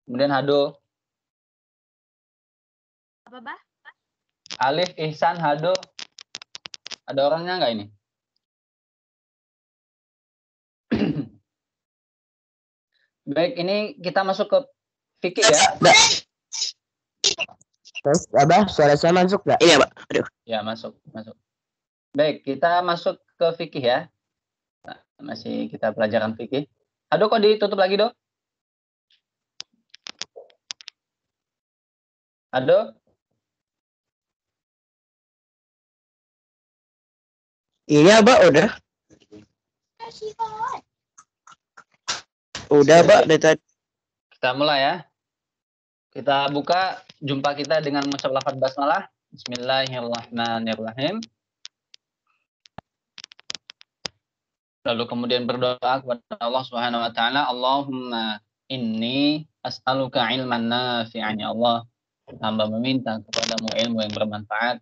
Kemudian Hado. Apa, Bah? Alif, Ihsan, Hado. Ada orangnya nggak ini? Baik, ini kita masuk ke fikih ya. Terus, Abah, suara saya masuk nggak? Ini ya, Pak. Aduh. Ya, masuk. Baik, kita masuk ke fikih ya. Nah, masih kita pelajaran fikih. Aduh, kok ditutup lagi, Dok? Aduh? Iya, Pak, udah. Udah, Pak, dari tadi. Kita mulai ya. Kita buka jumpa kita dengan mengucap lafaz basmalah. Bismillahirrahmanirrahim. Lalu kemudian berdoa kepada Allah Subhanahu wa taala, Allahumma inni as'aluka ilman nafi'an ya Allah. Hamba meminta kepadamu ilmu yang bermanfaat.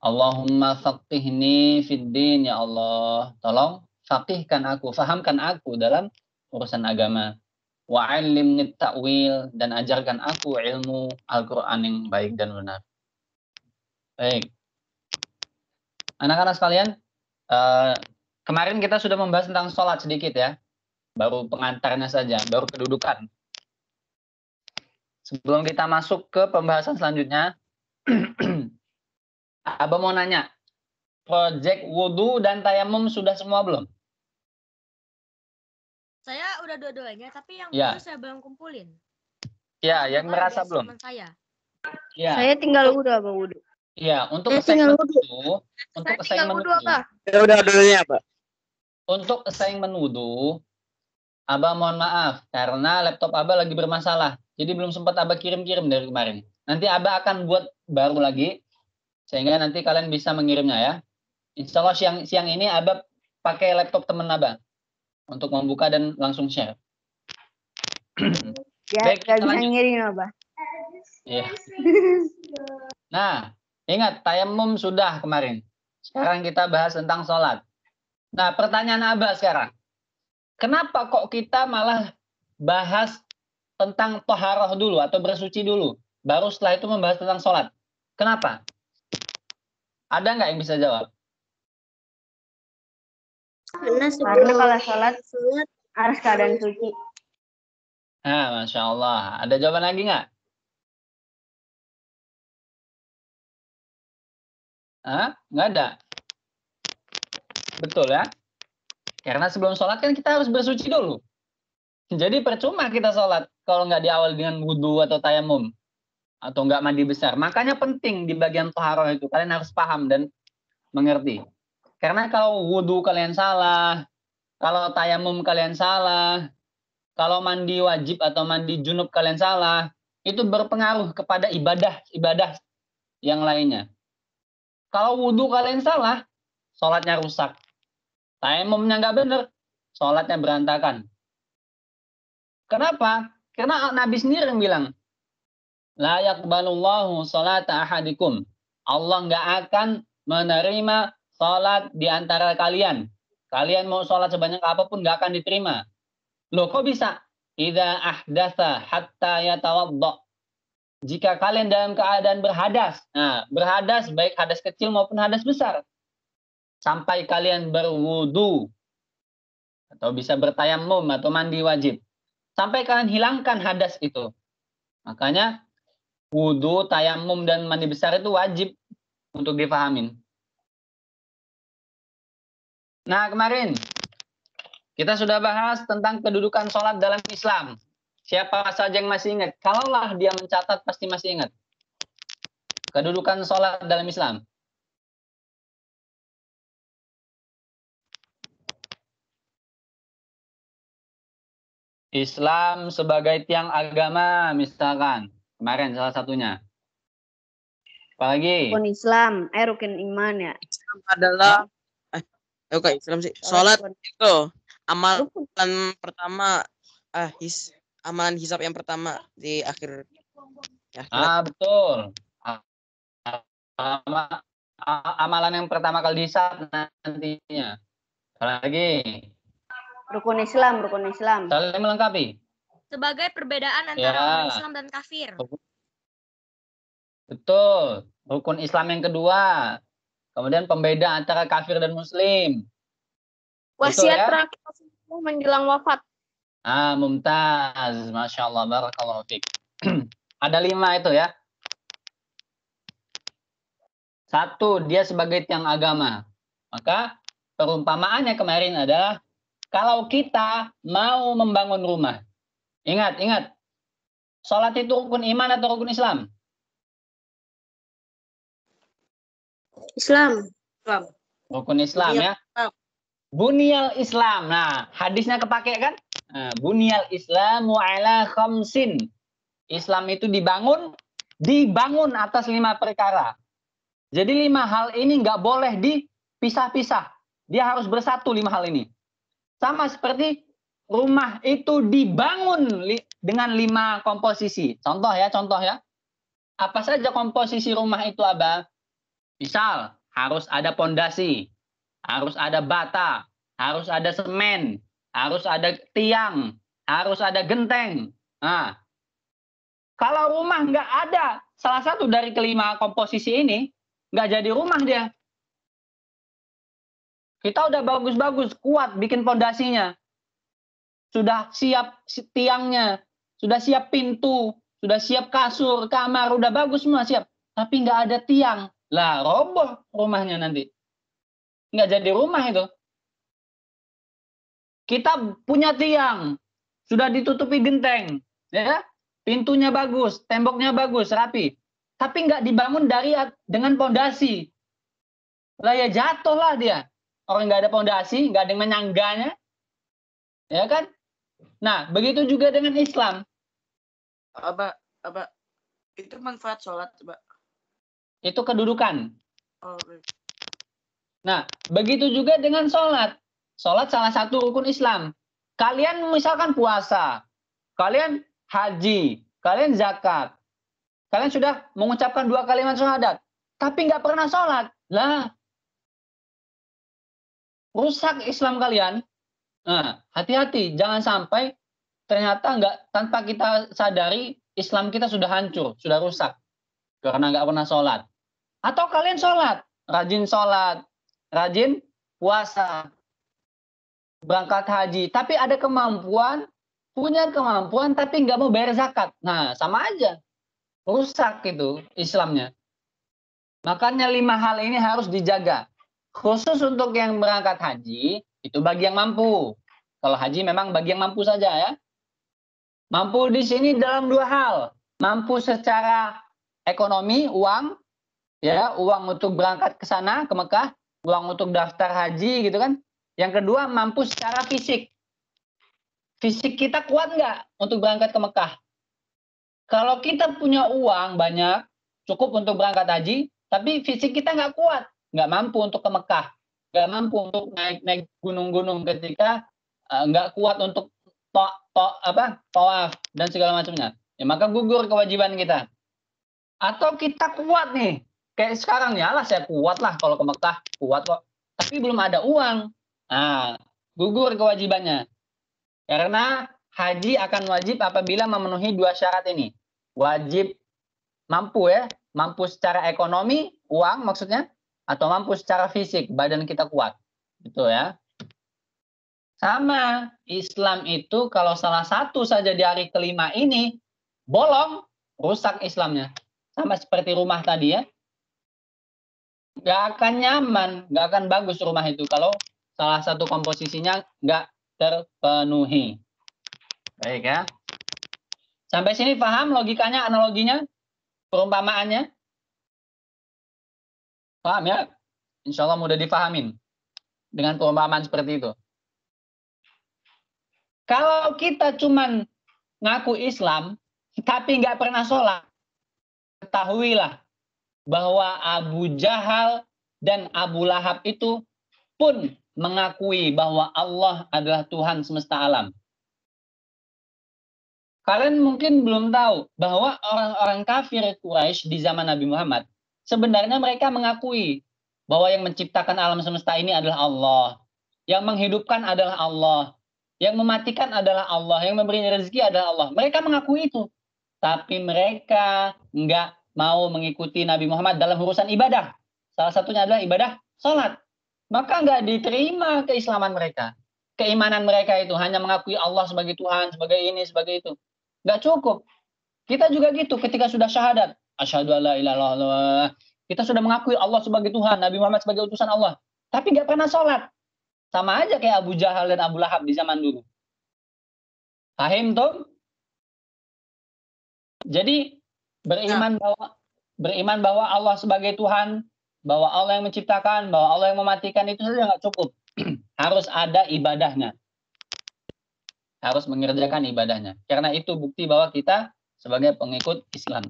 Allahumma faqihni fid din ya Allah. Tolong faqihkan aku, fahamkan aku dalam urusan agama. Wa 'allimni ta'wil, dan ajarkan aku ilmu Al-Qur'an yang baik dan benar. Baik. Anak-anak sekalian, kemarin kita sudah membahas tentang sholat sedikit ya. Baru pengantarnya saja, baru kedudukan. Sebelum kita masuk ke pembahasan selanjutnya, Abah mau nanya, proyek wudhu dan tayamum sudah semua belum? Saya udah dua-duanya, tapi yang Ya. wudhu saya belum kumpulin. Ya, yang Belum merasa ada belum? teman saya. Ya. Saya tinggal wudhu, Abang, wudhu. Iya, untuk Saya assignment tinggal wudhu. wudhu, untuk Saya tinggal assignment wudhu, wudhu, Abah. Ya udah dulunya, Pak. untuk assignment wudhu, Abah mohon maaf karena laptop Abah lagi bermasalah. Jadi belum sempat Abah kirim-kirim dari kemarin. Nanti Abah akan buat baru lagi sehingga nanti kalian bisa mengirimnya ya. Insya Allah siang ini Abah pakai laptop teman Abah untuk membuka dan langsung share. Ya, Baik, nggak kita bisa lanjut. ngirim, Abah. Iya. Nah, ingat tayamum sudah kemarin. Sekarang kita bahas tentang sholat. Nah, pertanyaan Abah sekarang. Kenapa kok kita malah bahas tentang toharoh dulu atau bersuci dulu? Baru setelah itu membahas tentang sholat. Kenapa? Ada nggak yang bisa jawab? Karena kalau sholat harus keadaan suci. Nah, Masya Allah. Ada jawaban lagi nggak? Hah? Nggak ada? Betul ya? Karena sebelum sholat kan kita harus bersuci dulu. Jadi percuma kita sholat kalau nggak diawali dengan wudhu atau tayamum. Atau nggak mandi besar. Makanya penting di bagian toharoh itu. Kalian harus paham dan mengerti. Karena kalau wudhu kalian salah, kalau tayamum kalian salah, kalau mandi wajib atau mandi junub kalian salah, itu berpengaruh kepada ibadah yang lainnya. Kalau wudhu kalian salah, sholatnya rusak. Tayamumnya nggak benar, sholatnya berantakan. Kenapa? Karena Nabi sendiri yang bilang, la yaqbalullahu sholata ahadikum. Allah nggak akan menerima sholat di antara kalian. Kalian mau sholat sebanyak apapun nggak akan diterima. Loh kok bisa? Idza ahdatsa hatta yatawadda. Jika kalian dalam keadaan berhadas. Nah, berhadas baik hadas kecil maupun hadas besar. Sampai kalian berwudu. Atau bisa bertayamum atau mandi wajib. Sampai kalian hilangkan hadas itu. Makanya wudu, tayamum, dan mandi besar itu wajib untuk dipahamin. Nah, kemarin kita sudah bahas tentang kedudukan sholat dalam Islam. Siapa saja yang masih ingat? Kalaulah dia mencatat pasti masih ingat. Kedudukan sholat dalam Islam. Islam sebagai tiang agama, misalkan. Kemarin salah satunya. Apalagi? Rukun Islam, rukun iman ya. Islam adalah oke, Islam sih. Sholat itu amalan pertama amalan hisab yang pertama di akhir ya, Betul. Amalan yang pertama kali dihisab nantinya. Apalagi? Rukun Islam. Saling melengkapi. Sebagai perbedaan antara Ya. orang Islam dan kafir. Betul. Rukun Islam yang kedua. Kemudian pembeda antara kafir dan muslim. Betul Wasiat ya? terakhir menjelang wafat. Mumtaz. Masya Allah. Barakallahu fiik. Ada 5 itu ya. 1, dia sebagai tiang agama. Maka perumpamaannya kemarin adalah kalau kita mau membangun rumah. Ingat. Sholat itu rukun iman atau rukun Islam? Islam. Rukun Islam ya. Islam. Bunyal Islam. Nah, hadisnya kepake kan? Nah, bunyal Islamu ala khamsin. Islam itu dibangun atas 5 perkara. Jadi 5 hal ini nggak boleh dipisah-pisah. Dia harus bersatu 5 hal ini. Sama seperti rumah itu dibangun dengan 5 komposisi. Contoh ya. Apa saja komposisi rumah itu, Abah? Misal, harus ada pondasi, harus ada bata, harus ada semen, harus ada tiang, harus ada genteng. Nah, kalau rumah nggak ada salah satu dari kelima komposisi ini, nggak jadi rumah dia. Kita udah bagus-bagus, kuat bikin pondasinya. Sudah siap tiangnya, sudah siap pintu, sudah siap kasur, kamar, udah bagus semua siap. Tapi nggak ada tiang. Lah, roboh rumahnya nanti. Nggak jadi rumah itu. Kita punya tiang, sudah ditutupi genteng, ya, pintunya bagus, temboknya bagus, rapi. Tapi nggak dibangun dengan pondasi. Lah ya jatuhlah dia. Orang nggak ada pondasi, nggak ada yang menyangganya, ya kan? Nah, begitu juga dengan Islam. Abah, itu manfaat sholat, Abah. Itu kedudukan. Oh, Nah, begitu juga dengan sholat. Sholat salah satu rukun Islam. Kalian misalkan puasa, kalian haji, kalian zakat, kalian sudah mengucapkan 2 kalimat syahadat, tapi nggak pernah sholat. Lah, rusak Islam kalian. Nah, hati-hati, jangan sampai ternyata tanpa kita sadari Islam kita sudah hancur, sudah rusak karena nggak pernah sholat. Atau kalian sholat, rajin puasa, berangkat haji, tapi ada punya kemampuan, tapi nggak mau bayar zakat. Nah, sama aja, rusak itu Islamnya. Makanya 5 hal ini harus dijaga. Khusus untuk yang berangkat haji, itu bagi yang mampu. Kalau haji memang bagi yang mampu saja ya. Mampu di sini dalam 2 hal. Mampu secara ekonomi, uang, ya, uang untuk berangkat ke sana, ke Mekah, uang untuk daftar haji gitu kan. Yang kedua, mampu secara fisik. Fisik kita kuat nggak untuk berangkat ke Mekah? Kalau kita punya uang banyak, cukup untuk berangkat haji, tapi fisik kita nggak kuat, nggak mampu untuk ke Mekah, nggak mampu untuk naik gunung-gunung ketika nggak kuat untuk tawaf dan segala macamnya, ya maka gugur kewajiban kita. Atau kita kuat nih, kayak sekarang ya lah saya kuat lah kalau ke Mekah, kuat kok, tapi belum ada uang, nah gugur kewajibannya. Karena haji akan wajib apabila memenuhi 2 syarat ini. Wajib mampu ya, mampu secara ekonomi, uang maksudnya, atau mampu secara fisik, badan kita kuat. Gitu ya. Sama, Islam itu kalau salah satu saja di hari kelima ini bolong, rusak Islamnya. Sama seperti rumah tadi ya. Nggak akan nyaman, nggak akan bagus rumah itu kalau salah satu komposisinya nggak terpenuhi. Baik ya. Sampai sini paham logikanya, analoginya, perumpamaannya? Paham ya? Insya Allah mudah dipahamin dengan perumpamaan seperti itu. Kalau kita cuman ngaku Islam, tapi nggak pernah sholat, ketahuilah bahwa Abu Jahal dan Abu Lahab itu pun mengakui bahwa Allah adalah Tuhan semesta alam. Kalian mungkin belum tahu bahwa orang-orang kafir Quraisy di zaman Nabi Muhammad, sebenarnya mereka mengakui bahwa yang menciptakan alam semesta ini adalah Allah. Yang menghidupkan adalah Allah. Yang mematikan adalah Allah, yang memberi rezeki adalah Allah. Mereka mengakui itu. Tapi mereka enggak mau mengikuti Nabi Muhammad dalam urusan ibadah. Salah satunya adalah ibadah sholat. Maka enggak diterima keislaman mereka. Keimanan mereka itu hanya mengakui Allah sebagai Tuhan, sebagai ini, sebagai itu. Enggak cukup. Kita juga gitu ketika sudah syahadat. Asyhadu alla ilaha illallah. Kita sudah mengakui Allah sebagai Tuhan, Nabi Muhammad sebagai utusan Allah. Tapi enggak pernah sholat. Sama aja kayak Abu Jahal dan Abu Lahab di zaman dulu. Paham tuh? Jadi beriman bahwa Allah sebagai Tuhan, bahwa Allah yang menciptakan, bahwa Allah yang mematikan itu saja nggak cukup. Harus ada ibadahnya. Harus mengerjakan ibadahnya. Karena itu bukti bahwa kita sebagai pengikut Islam.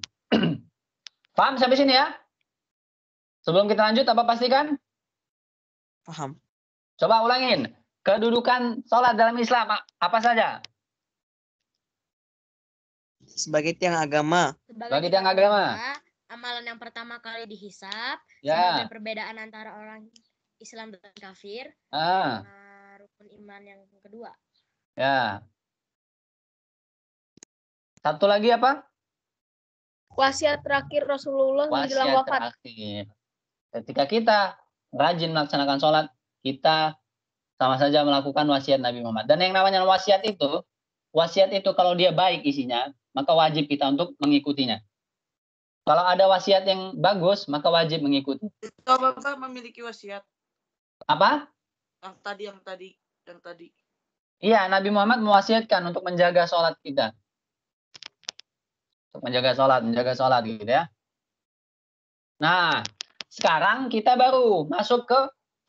Paham sampai sini ya? Sebelum kita lanjut, apa pastikan? Paham. Coba ulangin. Kedudukan sholat dalam Islam apa saja? Sebagai tiang agama. Sebagai tiang agama. Amalan yang pertama kali dihisab. Ya. Sebagai perbedaan antara orang Islam dan kafir. Ah. Rukun iman yang kedua. Ya. Satu lagi apa? Wasiat terakhir Rasulullah menjelang Wasiat wafat. terakhir. Ketika kita rajin melaksanakan sholat, kita sama saja melakukan wasiat Nabi Muhammad. Dan yang namanya wasiat itu kalau dia baik isinya, maka wajib kita untuk mengikutinya. Kalau ada wasiat yang bagus, maka wajib mengikuti. Bapak memiliki wasiat. Apa? Yang tadi. Iya, Nabi Muhammad mewasiatkan untuk menjaga sholat kita. Untuk menjaga sholat gitu ya. Nah, sekarang kita baru masuk ke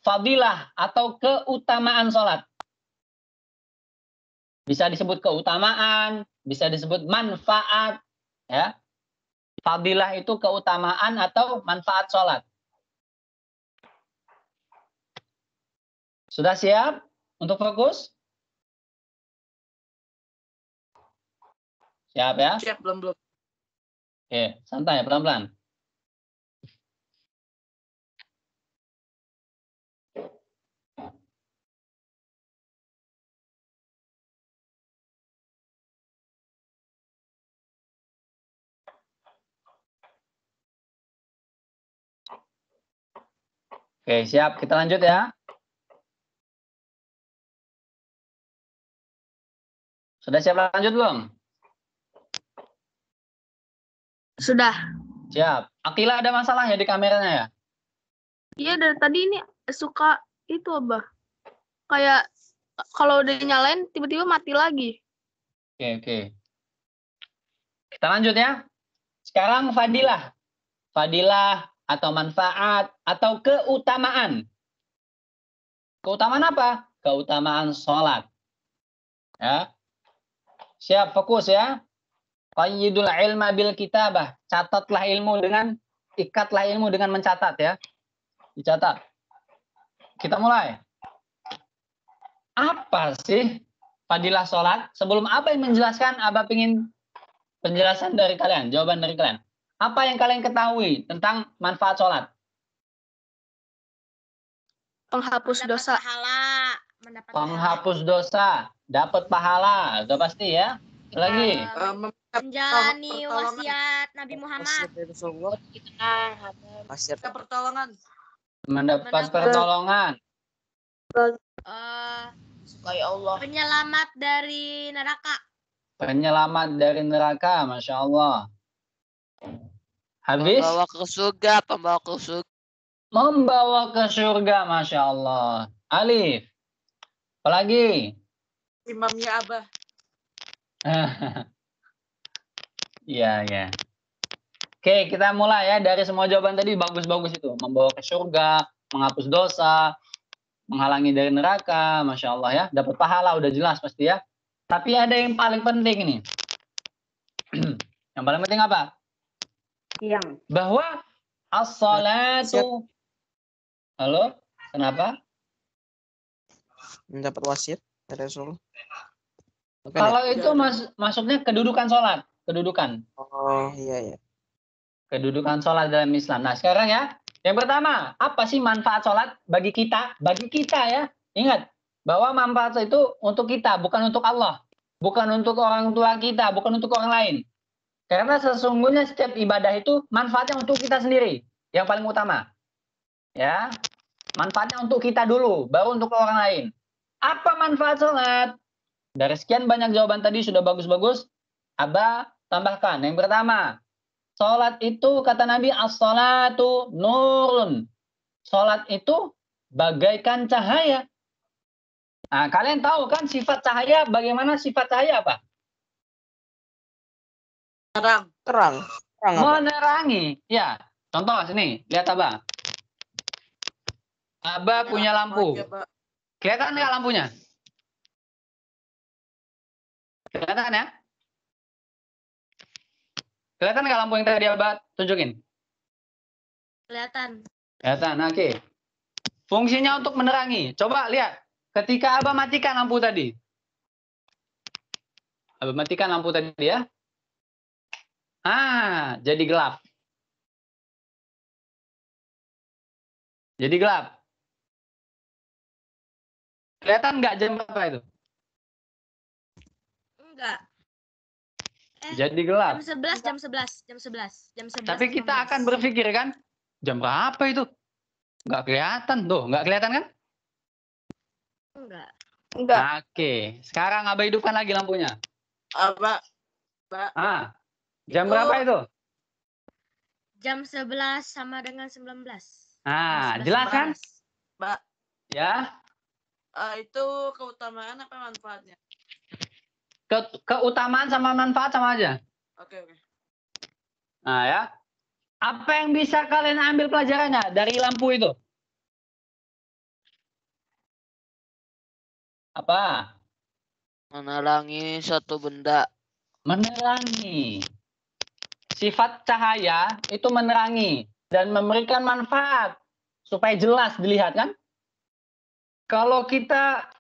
fadilah atau keutamaan sholat. Bisa disebut keutamaan, bisa disebut manfaat. Ya. Fadilah itu keutamaan atau manfaat sholat. Sudah siap untuk fokus? Siap ya? Siap belum. Oke, santai, pelan-pelan. Oke, siap. Kita lanjut ya. Sudah siap lanjut belum? Sudah. Siap. Akila ada masalah ya di kameranya ya? Iya, dari tadi ini suka itu, Abah. Kayak kalau udah nyalain tiba-tiba mati lagi. Oke. Kita lanjut ya. Sekarang fadilah. Fadilah atau manfaat atau keutamaan. Keutamaan apa? Keutamaan sholat. Ya. Siap, fokus ya. Qayyidul ilma bil kitabah. Catatlah ilmu ikatlah ilmu dengan mencatat ya. Dicatat. Kita mulai. Apa sih fadilah sholat? Sebelum apa yang menjelaskan, Abah ingin penjelasan dari kalian, jawaban dari kalian. Apa yang kalian ketahui tentang manfaat sholat? Penghapus Mendapat dosa. pahala. Penghapus dosa, dapat pahala, udah pasti ya. Lagi. Menjalani wasiat Nabi Muhammad. Wasiat Pertolongan. Mendapat pertolongan. Supaya Allah. Penyelamat dari neraka. Penyelamat dari neraka, Masya Allah. Habis? Membawa ke surga, pembawa ke surga. Membawa ke surga, Masya Allah. Alif. Apalagi? Imamnya Abah. Iya. Oke, kita mulai ya. Dari semua jawaban tadi bagus-bagus itu. Membawa ke surga, menghapus dosa, menghalangi dari neraka, Masya Allah ya. Dapat pahala, udah jelas pasti ya. Tapi ada yang paling penting ini. Yang paling penting apa? Yang. Bahwa as-salatu. Halo? Kenapa? Mendapat wasiat dari Rasul. Kalau itu masuknya kedudukan sholat. Kedudukan. Oh, iya. Kedudukan sholat dalam Islam. Nah, sekarang ya. Yang pertama, apa sih manfaat sholat bagi kita? Bagi kita ya. Ingat, Bahwa manfaat itu untuk kita, bukan untuk Allah. Bukan untuk orang tua kita, bukan untuk orang lain. Karena sesungguhnya setiap ibadah itu manfaatnya untuk kita sendiri. Yang paling utama. Ya, manfaatnya untuk kita dulu, baru untuk orang lain. Apa manfaat sholat? Dari sekian banyak jawaban tadi sudah bagus-bagus. Aba tambahkan. Yang pertama, sholat itu kata Nabi, as-sholatu nurun. Sholat itu bagaikan cahaya. Nah, kalian tahu kan sifat cahaya, bagaimana sifat cahaya apa? Terang. Terang apa? Menerangi. Ya, contoh sini, lihat Aba. Aba punya lampu. Aja, Pak. Kelihatan nggak lampunya? Kelihatan ya? Kelihatan nggak lampu yang tadi Aba tunjukin? Kelihatan. Kelihatan, oke. Fungsinya untuk menerangi. Coba lihat. Ketika Aba matikan lampu tadi. Aba matikan lampu tadi ya. Jadi gelap. Jadi gelap. Kelihatan nggak jam berapa itu? Enggak. Jadi gelap. Jam 11. Tapi kita akan berpikir kan, jam berapa itu? Nggak kelihatan tuh, nggak kelihatan kan? Enggak. Oke, sekarang Aba hidupkan lagi lampunya. Pak. Jam Itu- berapa itu? Jam 11 sama dengan 19. Jelas kan? Pak, Ya, itu keutamaan apa manfaatnya? keutamaan sama manfaat sama aja. Oke. Nah ya, apa yang bisa kalian ambil pelajarannya dari lampu itu? Apa? Menerangi suatu benda. Menerangi. Sifat cahaya itu menerangi dan memberikan manfaat supaya jelas dilihat kan? Kalau kita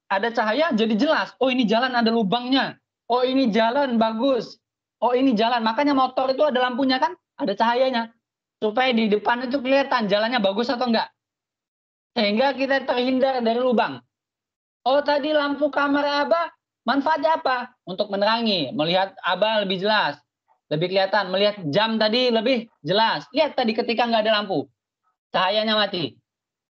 ada cahaya jadi jelas. Oh ini jalan ada lubangnya. Oh ini jalan bagus. Oh ini jalan. Makanya motor itu ada lampunya kan? Ada cahayanya. Supaya di depan itu kelihatan jalannya bagus atau enggak. Sehingga kita terhindar dari lubang. Oh tadi lampu kamar Aba manfaatnya apa? Untuk menerangi. Melihat Aba lebih jelas. Lebih kelihatan. Melihat jam tadi lebih jelas. Lihat tadi ketika nggak ada lampu. Cahayanya mati.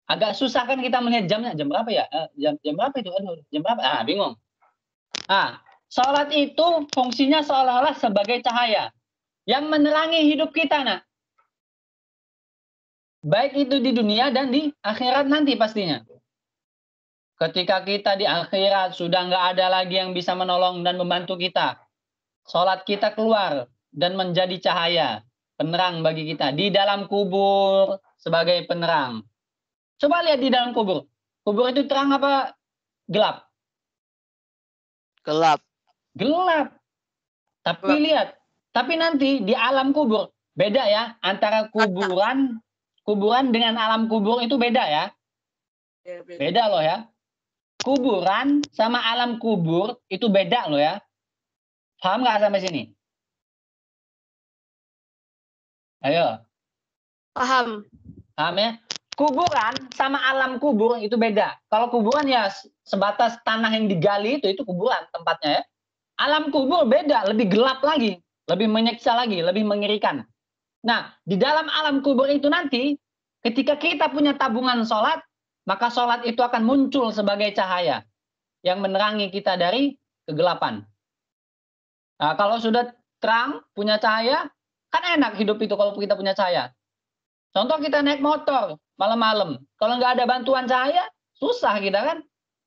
Agak susah kan kita melihat jamnya. Jam berapa ya? Jam berapa itu? Aduh, jam berapa? Bingung. Sholat itu fungsinya seolah-olah sebagai cahaya. Yang menerangi hidup kita, nak. Baik itu di dunia dan di akhirat nanti pastinya. Ketika kita di akhirat sudah nggak ada lagi yang bisa menolong dan membantu kita. Sholat kita keluar dan menjadi cahaya. Penerang bagi kita. Di dalam kubur sebagai penerang. Coba lihat di dalam kubur. Kubur itu terang apa gelap? Gelap. Gelap. Tapi lihat. Tapi nanti di alam kubur. Beda ya. Antara kuburan dengan alam kubur itu beda ya. Beda loh ya. Kuburan sama alam kubur itu beda loh ya. Paham nggak sampai sini? Ayo. Paham. Paham ya? Kuburan sama alam kubur itu beda. Kalau kuburan ya sebatas tanah yang digali itu kuburan tempatnya ya. Alam kubur beda, lebih gelap lagi, lebih menyiksa lagi, lebih mengerikan. Nah, di dalam alam kubur itu nanti ketika kita punya tabungan sholat, maka sholat itu akan muncul sebagai cahaya yang menerangi kita dari kegelapan. Nah, kalau sudah terang, punya cahaya, kan enak hidup itu kalau kita punya cahaya. Contoh kita naik motor malam-malam. Kalau nggak ada bantuan cahaya, susah kita kan.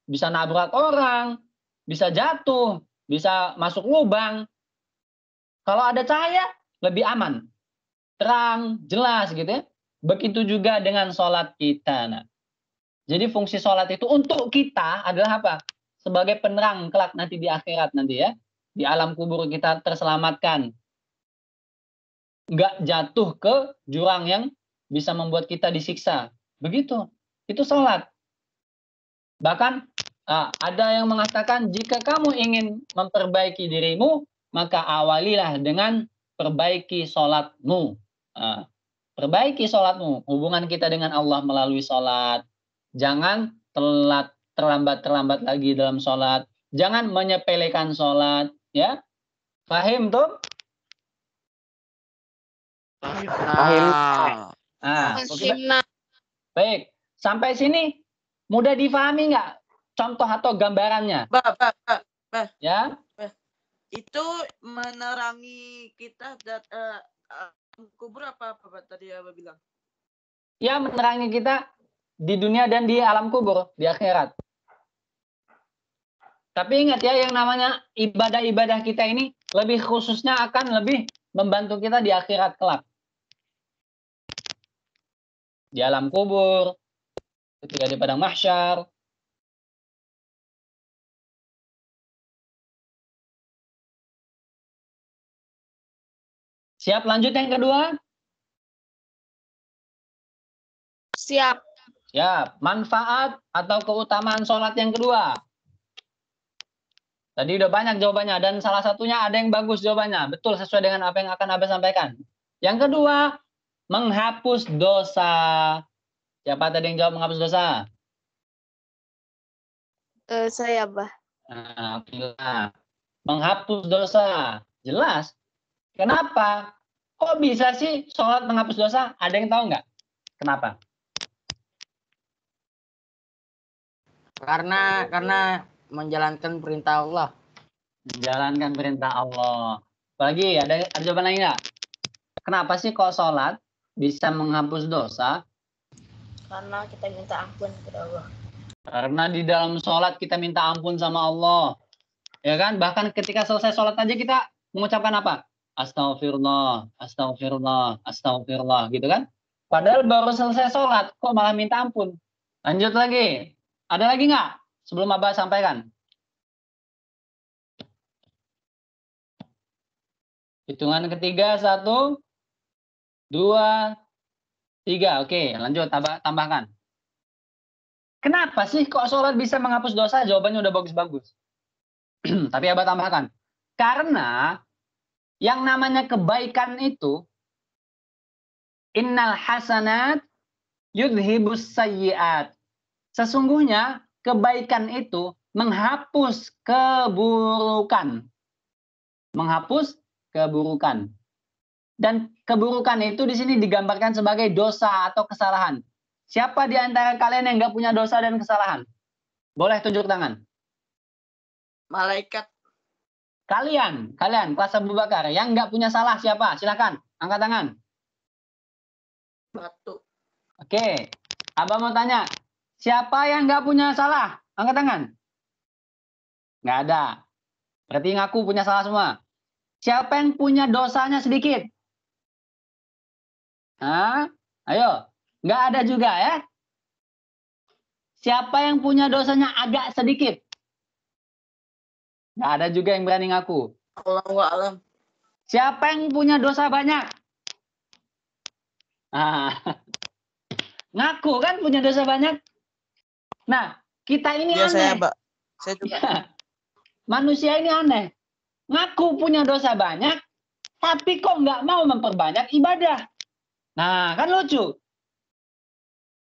Bisa nabrak orang, bisa jatuh, bisa masuk lubang. Kalau ada cahaya, lebih aman. Terang, jelas gitu ya. Begitu juga dengan sholat kita. Nah. Jadi fungsi sholat itu untuk kita adalah apa? Sebagai penerang kelak nanti di akhirat nanti ya. Di alam kubur kita terselamatkan. Nggak jatuh ke jurang yang bisa membuat kita disiksa. Begitu. Itu sholat. Bahkan ada yang mengatakan jika kamu ingin memperbaiki dirimu, maka awalilah dengan perbaiki sholatmu. Perbaiki sholatmu. Hubungan kita dengan Allah melalui sholat. Jangan telat terlambat lagi dalam sholat. Jangan menyepelekan sholat, ya. Paham tuh? Pahim. Oke. Baik. Sampai sini mudah difahami nggak? Contoh atau gambarannya? Ya. Itu menerangi kita kubur apa tadi Abah bilang? Ya, menerangi kita di dunia dan di alam kubur, di akhirat. Tapi ingat ya, yang namanya ibadah-ibadah kita ini lebih khususnya akan lebih membantu kita di akhirat kelak. Di alam kubur, ketika di padang mahsyar. Siap, lanjut yang kedua? Siap. Siap. Manfaat atau keutamaan sholat yang kedua. Tadi udah banyak jawabannya, dan salah satunya ada yang bagus jawabannya. Betul, sesuai dengan apa yang akan Abah sampaikan. Yang kedua, menghapus dosa. Siapa tadi yang jawab menghapus dosa? Saya, Abah. Nah, menghapus dosa. Jelas. Kenapa? Kok bisa sih sholat menghapus dosa? Ada yang tahu nggak? Kenapa? Karena menjalankan perintah Allah. Menjalankan perintah Allah. Apalagi ada jawaban lain nggak? Kenapa sih kok sholat bisa menghapus dosa? Karena kita minta ampun kepada Allah. Karena di dalam sholat kita minta ampun sama Allah. Ya kan? Bahkan ketika selesai sholat aja kita mengucapkan apa? Astagfirullah, astagfirullah, astagfirullah. Gitu kan? Padahal baru selesai sholat, kok malah minta ampun? Lanjut lagi. Ada lagi nggak? Sebelum Abah sampaikan. Hitungan ketiga, 1, 2, 3. Oke, lanjut tambahkan. Kenapa sih kok sholat bisa menghapus dosa? Jawabannya udah bagus-bagus. Tapi Abah tambahkan. Karena yang namanya kebaikan itu, innal hasanat yudhibus sayyiat. Sesungguhnya kebaikan itu menghapus keburukan. Menghapus keburukan. Dan keburukan itu di sini digambarkan sebagai dosa atau kesalahan. Siapa di antara kalian yang nggak punya dosa dan kesalahan? Boleh tunjuk tangan. Malaikat. Kalian kelas Abu Bakar yang nggak punya salah siapa? Silakan, angkat tangan. Batu. Oke, Abah mau tanya, siapa yang nggak punya salah? Angkat tangan. Nggak ada. Berarti ngaku punya salah semua. Siapa yang punya dosanya sedikit? Hah? Ayo, nggak ada juga ya? Siapa yang punya dosanya agak sedikit? Nggak ada juga yang berani ngaku. Allahu a'lam. Siapa yang punya dosa banyak? Ngaku kan punya dosa banyak. Nah, kita ini aneh. Saya juga. Manusia ini aneh. Ngaku punya dosa banyak, tapi kok nggak mau memperbanyak ibadah. Nah, kan lucu.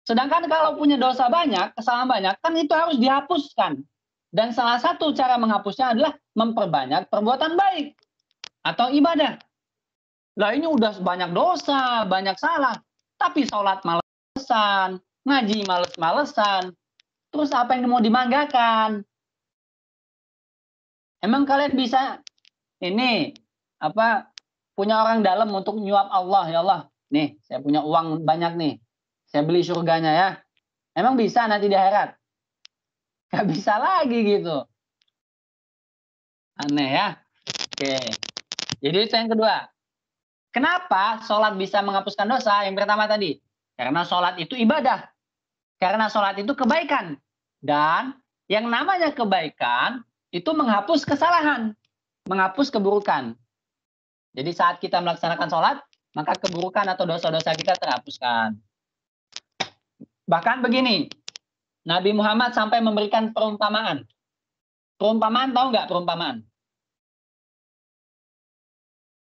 Sedangkan kalau punya dosa banyak, kesalahan banyak, kan itu harus dihapuskan. Dan salah satu cara menghapusnya adalah memperbanyak perbuatan baik atau ibadah. Lah ini udah banyak dosa, banyak salah. Tapi sholat males-malesan, ngaji males-malesan. Terus apa yang mau dibanggakan? Emang kalian bisa ini punya orang dalam untuk nyuap Allah, ya Allah. Nih, saya punya uang banyak nih. Saya beli surganya ya. Emang bisa nanti di akhirat? Gak bisa lagi gitu. Aneh ya. Oke. Jadi itu yang kedua. Kenapa sholat bisa menghapuskan dosa? Yang pertama tadi. Karena sholat itu ibadah. Karena sholat itu kebaikan. Dan yang namanya kebaikan itu menghapus kesalahan. Menghapus keburukan. Jadi saat kita melaksanakan sholat, maka keburukan atau dosa-dosa kita terhapuskan. Bahkan begini. Nabi Muhammad sampai memberikan perumpamaan. Perumpamaan tahu nggak perumpamaan?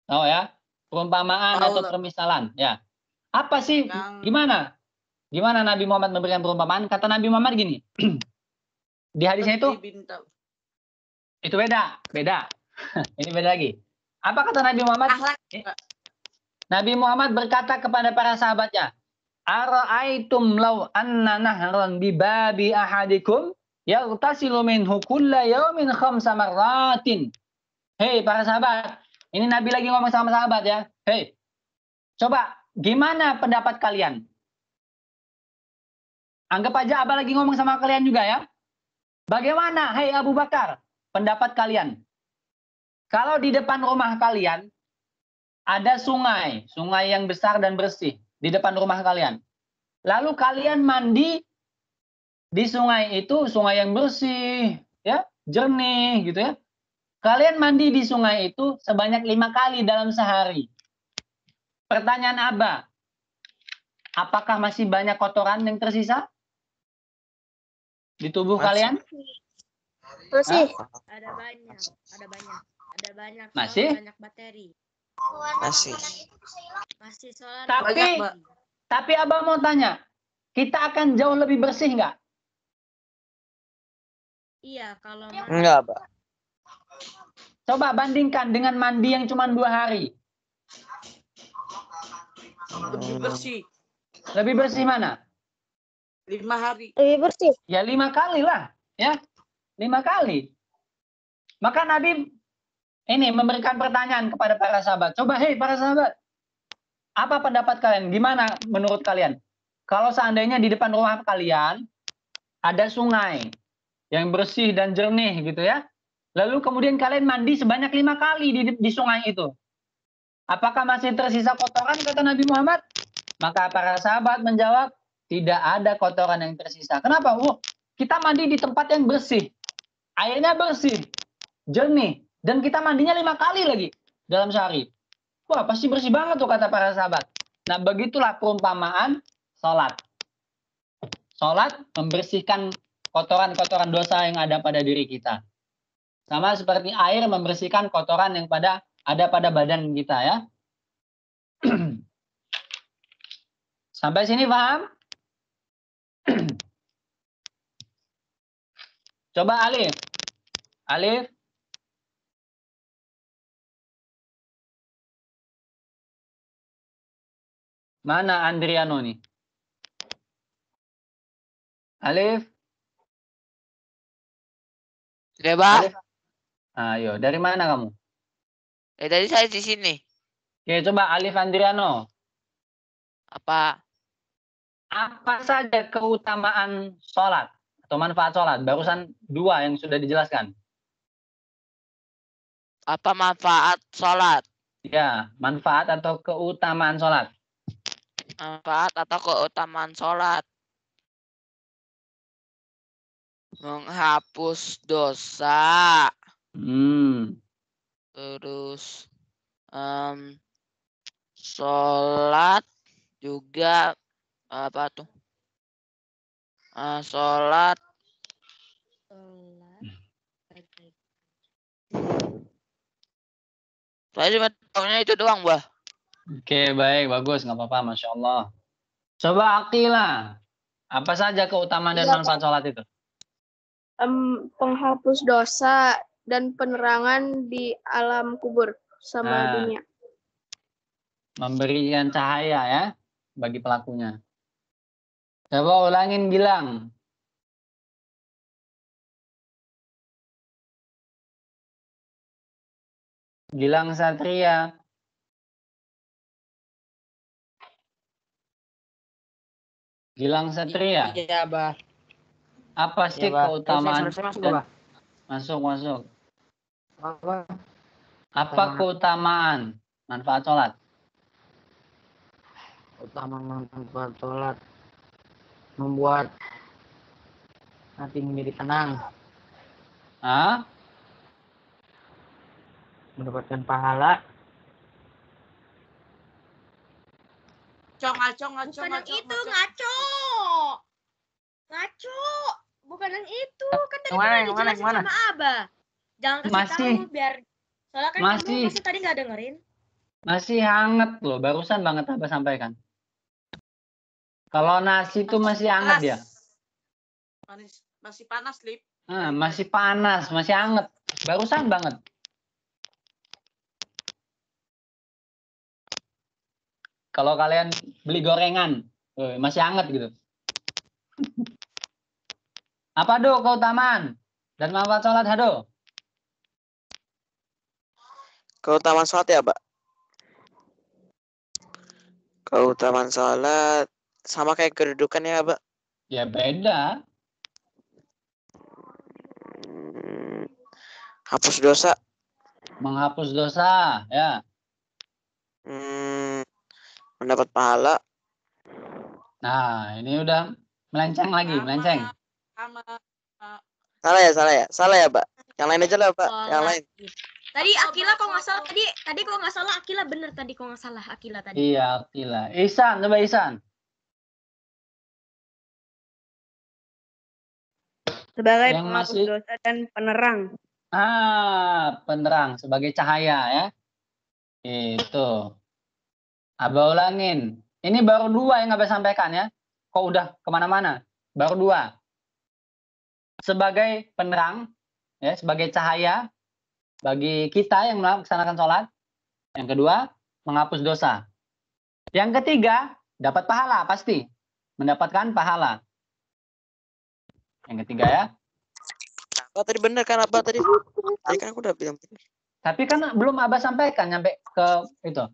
Tahu ya? Perumpamaan atau permisalan. Ya. Apa sih? Gimana? Gimana Nabi Muhammad memberikan perumpamaan? Kata Nabi Muhammad gini. Di hadisnya itu Bintang. itu beda. Ini beda lagi. Apa kata Nabi Muhammad? Akhlak. Nabi Muhammad berkata kepada para sahabatnya, "Ara'aitum law anna nahran bi babi ahadikum yaghtasilu minhu kulla yawmin 5 marratin." Hei para sahabat, ini Nabi lagi ngomong sama sahabat ya. Hei, coba gimana pendapat kalian? Anggap aja Abah lagi ngomong sama kalian juga ya. Bagaimana, hei Abu Bakar, pendapat kalian? Kalau di depan rumah kalian ada sungai yang besar dan bersih di depan rumah kalian. Lalu kalian mandi di sungai itu, sungai yang bersih, ya, jernih gitu ya. Kalian mandi di sungai itu sebanyak 5 kali dalam sehari. Pertanyaan Abah, apakah masih banyak kotoran yang tersisa di tubuh kalian? Masih. Ada banyak. Masih? Banyak bakteri. Masih. Soalnya Tapi Abah mau tanya, kita akan jauh lebih bersih nggak? iya, kalau Enggak, Pak. Coba bandingkan dengan mandi yang cuma 2 hari. Lebih bersih. Lebih bersih mana? 5 hari. Lebih bersih. Ya 5 kali lah, ya 5 kali. Maka Nabi ini memberikan pertanyaan kepada para sahabat. Coba, hei para sahabat, apa pendapat kalian? Gimana menurut kalian? Kalau seandainya di depan rumah kalian ada sungai yang bersih dan jernih gitu ya, lalu kemudian kalian mandi sebanyak 5 kali di sungai itu, apakah masih tersisa kotoran, kata Nabi Muhammad? Maka para sahabat menjawab, tidak ada kotoran yang tersisa. Kenapa? Kita mandi di tempat yang bersih, airnya bersih, jernih, dan kita mandinya 5 kali lagi dalam sehari. Wah, pasti bersih banget tuh, kata para sahabat. Nah, begitulah perumpamaan sholat. Sholat membersihkan kotoran-kotoran dosa yang ada pada diri kita. Sama seperti air membersihkan kotoran yang ada pada badan kita ya. Sampai sini paham? Coba Alif. Alif. Mana Andriano nih? Alif. Sudah, Pak. Alif. Ayo, dari mana kamu? Tadi saya di sini. Oke, coba Alif Andriano. Apa? Apa saja keutamaan sholat atau manfaat sholat? Barusan 2 yang sudah dijelaskan. Apa manfaat sholat? Ya, manfaat atau keutamaan sholat. Manfaat atau keutamaan sholat? Menghapus dosa. Terus sholat juga apa tuh? Sholat. Saya cuma tahunya itu doang, Bah. Oke, baik, bagus, nggak apa-apa, Masya Allah. Coba Akila, apa saja keutamaan dan manfaat sholat itu? Penghapus dosa dan penerangan di alam kubur sama dunia. Memberikan cahaya ya bagi pelakunya. Coba ulangin bilang. Gilang Satria. Gilang Satria. Iya, Bah. Apa sih keutamaan? Masuk. Apa keutamaan manfaat sholat? Utama manfaat sholat membuat hati menjadi tenang, mendapatkan pahala. Bukan yang itu, ngaco. Bukan yang itu. Kan tadi udah dijelasin sama Abah. Jangan kasih tahu biar soalnya kan kamu masih tadi nggak dengerin. Masih hangat loh, barusan banget Abah sampaikan. Kalau nasi itu masih hangat ya? Masih panas, Lip. Masih panas, masih anget. Barusan banget. Kalau kalian beli gorengan, masih anget gitu. Apa do keutamaan dan manfaat sholat hado? Keutamaan sholat ya, Pak? Keutamaan sholat sama kayak kedudukannya, Pak? Ya beda. Hapus dosa. Menghapus dosa, ya. Mendapat pahala. Nah, ini udah melenceng lagi, melenceng. Salah ya, Pak. Yang lain aja lah, Pak. Yang lain. Tadi Akila kok nggak salah. Tadi kok nggak salah Akila bener tadi kok nggak salah Akila tadi. Iya, Akila. Ihsan, coba Ihsan. Sebagai Yang penghapus masih dosa dan penerang. penerang sebagai cahaya ya. Itu. Abah ulangin. Ini baru 2 yang Abah sampaikan ya. Kok udah kemana-mana? Baru 2. Sebagai penerang, ya, sebagai cahaya bagi kita yang melaksanakan sholat. Yang kedua, menghapus dosa. Yang ketiga, dapat pahala pasti. Mendapatkan pahala. Yang ketiga ya. Apa tadi bener kan apa tadi? Tadi kan aku udah bilang. Tapi kan belum Abah sampaikan nyampe ke itu.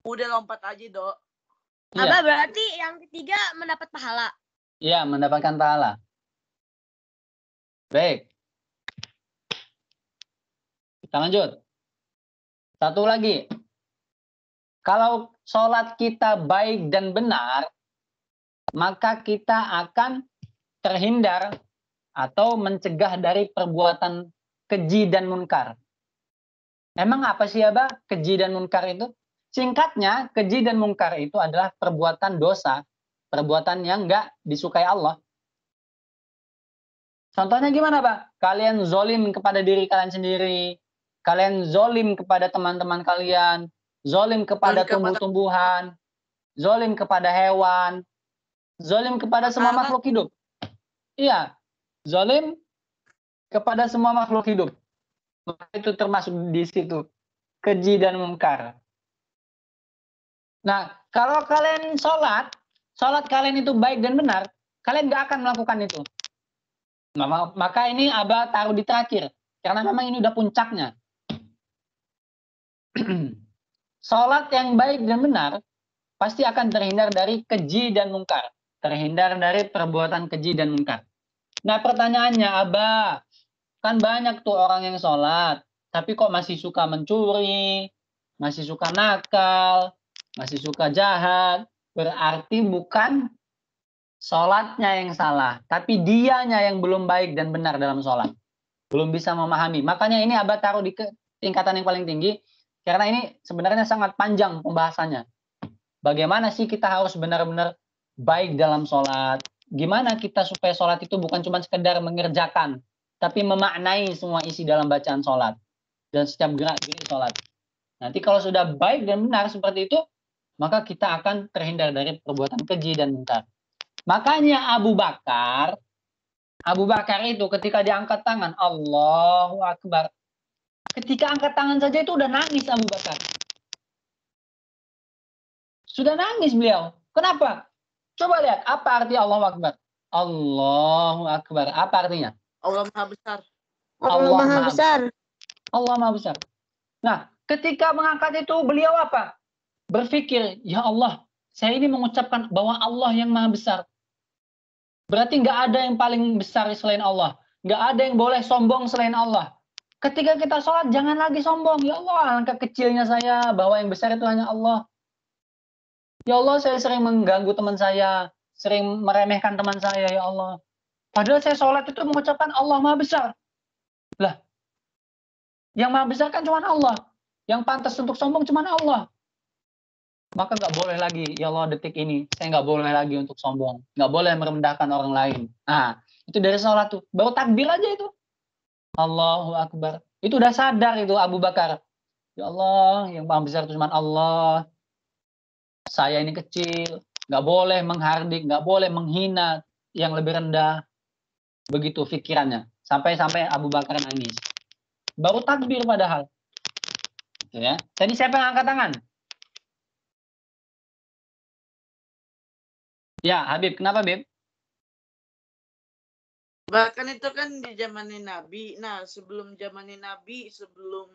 Udah lompat aja, Dok. Iya. Abah berarti yang ketiga mendapat pahala. Iya, mendapatkan pahala. Baik. Kita lanjut. Satu lagi. Kalau sholat kita baik dan benar, maka kita akan terhindar atau mencegah dari perbuatan keji dan munkar. Emang apa sih Abah keji dan munkar itu? Singkatnya, keji dan munkar itu adalah perbuatan dosa, perbuatan yang nggak disukai Allah. Contohnya gimana, Pak? Kalian zolim kepada diri kalian sendiri, kalian zolim kepada teman-teman kalian, zolim kepada tumbuh-tumbuhan, zolim kepada hewan, zolim kepada semua makhluk hidup. Iya, zolim kepada semua makhluk hidup. Itu termasuk di situ, keji dan munkar. Nah, kalau kalian sholat kalian itu baik dan benar, kalian nggak akan melakukan itu. Maka ini Abah taruh di terakhir, karena memang ini udah puncaknya. Sholat yang baik dan benar, pasti akan terhindar dari keji dan munkar. Terhindar dari perbuatan keji dan munkar. Nah pertanyaannya, Abah, kan banyak tuh orang yang sholat, tapi kok masih suka mencuri, masih suka nakal, masih suka jahat, berarti bukan sholatnya yang salah, tapi dianya yang belum baik dan benar dalam sholat. Belum bisa memahami. Makanya ini Abah taruh di tingkatan yang paling tinggi, karena ini sebenarnya sangat panjang pembahasannya. Bagaimana sih kita harus benar-benar baik dalam sholat? Gimana kita supaya sholat itu bukan cuma sekedar mengerjakan, tapi memaknai semua isi dalam bacaan sholat. Dan setiap gerak-gerik sholat. Nanti kalau sudah baik dan benar seperti itu, maka kita akan terhindar dari perbuatan keji dan munkar. Makanya Abu Bakar itu ketika diangkat tangan, Allahu Akbar. Ketika angkat tangan saja itu udah nangis Abu Bakar. Sudah nangis beliau. Kenapa? Coba lihat, apa arti Allahu Akbar? Allahu Akbar. Apa artinya? Allah Maha Besar. Allah Maha Besar. Allah Maha Besar. Nah, ketika mengangkat itu beliau apa? Berpikir, ya Allah, saya ini mengucapkan bahwa Allah yang Maha Besar. Berarti nggak ada yang paling besar selain Allah. Nggak ada yang boleh sombong selain Allah. Ketika kita sholat, jangan lagi sombong. Ya Allah, angka kecilnya saya, bahwa yang besar itu hanya Allah. Ya Allah, saya sering mengganggu teman saya, sering meremehkan teman saya, ya Allah. Padahal saya sholat itu mengucapkan Allah Maha Besar. Lah, yang Maha Besar kan cuma Allah. Yang pantas untuk sombong cuma Allah. Maka nggak boleh lagi, ya Allah detik ini, saya nggak boleh lagi untuk sombong. Nggak boleh merendahkan orang lain. Nah, itu dari sholat tuh. Baru takbir aja itu. Allahu Akbar. Itu udah sadar itu Abu Bakar. Ya Allah, yang Maha Besar itu cuma Allah. Saya ini kecil. Nggak boleh menghardik, nggak boleh menghina yang lebih rendah. Begitu pikirannya. Sampai Abu Bakar nangis. Baru takbir padahal. Gitu ya. Tadi siapa yang angkat tangan? Ya, Habib. Kenapa, Habib? Bahkan itu kan di zamannya Nabi. Nah, sebelum zamannya Nabi, sebelum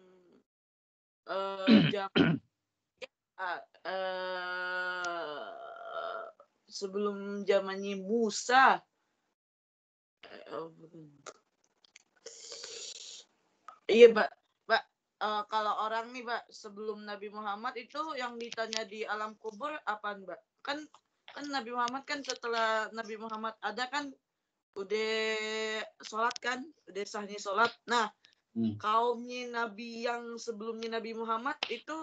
sebelum zamannya Musa. Iya, Mbak. Kalau orang nih, Mbak, sebelum Nabi Muhammad itu yang ditanya di alam kubur apa, Mbak? Kan Nabi Muhammad kan setelah Nabi Muhammad ada kan udah sholat kan, udah sahnya sholat. Nah, kaumnya Nabi yang sebelumnya Nabi Muhammad itu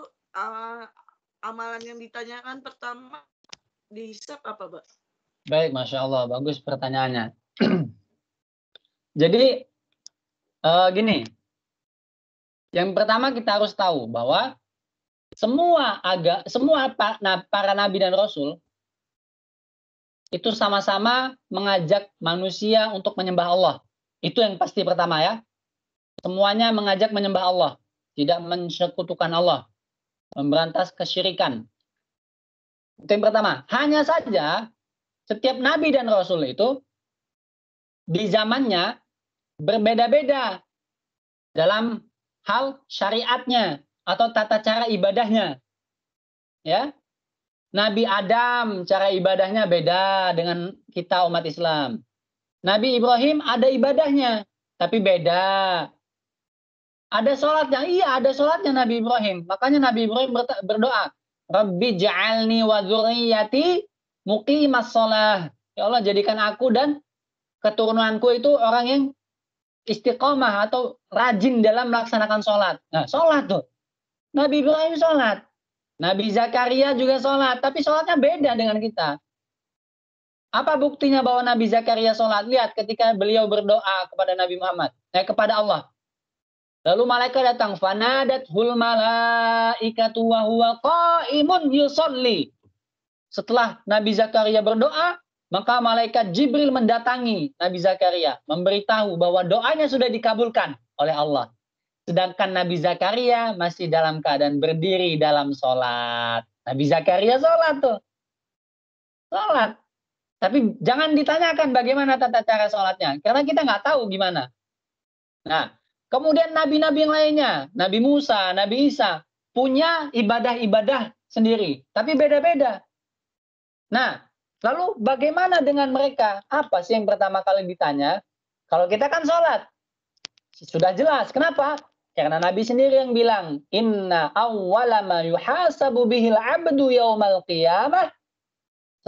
amalan yang ditanyakan pertama dihisab apa, Mbak? Baik, Masya Allah. Bagus pertanyaannya. Jadi, gini. Yang pertama kita harus tahu bahwa semua para nabi dan rasul itu sama-sama mengajak manusia untuk menyembah Allah. Itu yang pasti pertama ya. Semuanya mengajak menyembah Allah, tidak mensekutukan Allah, memberantas kesyirikan. Itu yang pertama. Hanya saja setiap nabi dan rasul itu di zamannya berbeda-beda dalam hal syariatnya atau tata cara ibadahnya. Ya. Nabi Adam cara ibadahnya beda dengan kita umat Islam. Nabi Ibrahim ada ibadahnya, tapi beda. Ada sholatnya, iya ada sholatnya Nabi Ibrahim. Makanya Nabi Ibrahim berdoa, Rabbi ja'alni wa dzurriyyati muqimas shalah. Ya Allah, jadikan aku dan keturunanku itu orang yang istiqomah atau rajin dalam melaksanakan sholat. Nah, sholat tuh. Nabi Ibrahim sholat. Nabi Zakaria juga sholat, tapi sholatnya beda dengan kita. Apa buktinya bahwa Nabi Zakaria sholat? Lihat ketika beliau berdoa kepada Nabi Muhammad, kepada Allah. Lalu malaikat datang, fanadathul malaikatu wa huwa qaimun yusolli. Setelah Nabi Zakaria berdoa, maka malaikat Jibril mendatangi Nabi Zakaria, memberitahu bahwa doanya sudah dikabulkan oleh Allah. Sedangkan Nabi Zakaria masih dalam keadaan berdiri dalam sholat. Nabi Zakaria sholat tuh. Sholat. Tapi jangan ditanyakan bagaimana tata cara sholatnya. Karena kita nggak tahu gimana. Nah, kemudian nabi-nabi yang lainnya. Nabi Musa, Nabi Isa. Punya ibadah-ibadah sendiri. Tapi beda-beda. Nah, lalu bagaimana dengan mereka? Apa sih yang pertama kali ditanya? Kalau kita kan sholat. Sudah jelas. Kenapa? Karena Nabi sendiri yang bilang, Inna awwala ma yuhasabu bihil abdu yaumal qiyamah.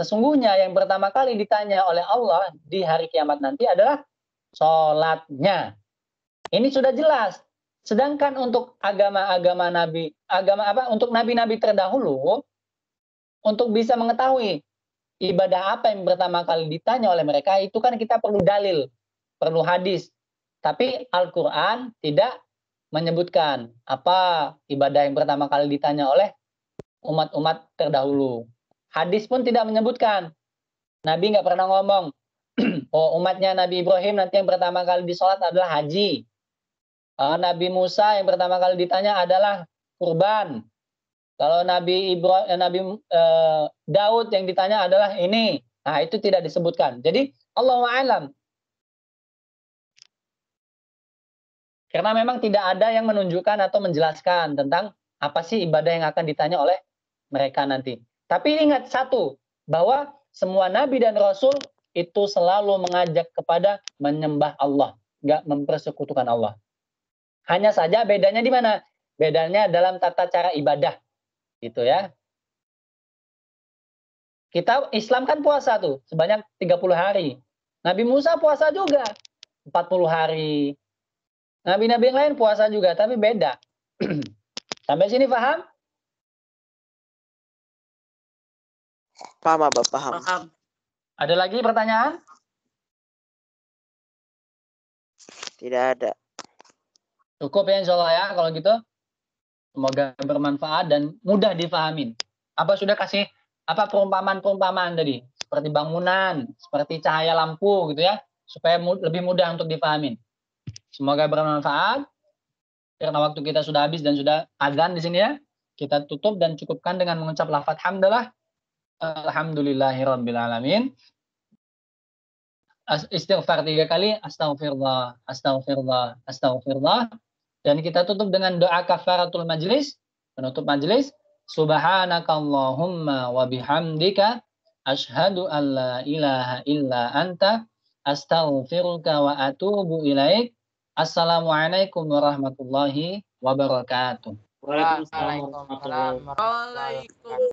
Sesungguhnya yang pertama kali ditanya oleh Allah di hari kiamat nanti adalah sholatnya. Ini sudah jelas. Sedangkan untuk agama-agama Nabi, untuk nabi-nabi terdahulu, untuk bisa mengetahui ibadah apa yang pertama kali ditanya oleh mereka, itu kan kita perlu dalil, perlu hadis. Tapi Al-Quran tidak menyebutkan apa ibadah yang pertama kali ditanya oleh umat-umat terdahulu. Hadis pun tidak menyebutkan. Nabi nggak pernah ngomong, oh umatnya Nabi Ibrahim nanti yang pertama kali disolat adalah haji. Nabi Musa yang pertama kali ditanya adalah kurban. Kalau Nabi Daud yang ditanya adalah ini. Nah itu tidak disebutkan. Jadi Allahu a'lam. Karena memang tidak ada yang menunjukkan atau menjelaskan tentang apa sih ibadah yang akan ditanya oleh mereka nanti. Tapi ingat satu, bahwa semua nabi dan rasul itu selalu mengajak kepada menyembah Allah, nggak mempersekutukan Allah. Hanya saja bedanya di mana? Bedanya dalam tata cara ibadah, gitu ya. Kita Islam kan puasa tuh sebanyak 30 hari. Nabi Musa puasa juga 40 hari. Nabi-nabi yang lain puasa juga, tapi beda. Sampai sini paham? Paham, Abah, paham. Ada lagi pertanyaan? Tidak ada. Cukup ya insya Allah ya kalau gitu. Semoga bermanfaat dan mudah difahamin. Apa sudah kasih apa perumpamaan-perumpamaan tadi? seperti bangunan, seperti cahaya lampu gitu ya, supaya lebih mudah untuk dipahamin. Semoga bermanfaat. Karena waktu kita sudah habis dan sudah azan di sini ya, kita tutup dan cukupkan dengan mengucap lafaz hamdalah. Alhamdulillahirabbil alamin. Istighfar 3 kali, astaghfirullah, astaghfirullah, astaghfirullah. Dan kita tutup dengan doa kafaratul majlis, penutup majlis. Subhanakallahumma wa bihamdika asyhadu an la ilaha illa anta astaghfiruka wa atubu ilaik. Assalamualaikum warahmatullahi wabarakatuh. Waalaikumsalam warahmatullahi wabarakatuh. Waalaikumsalam.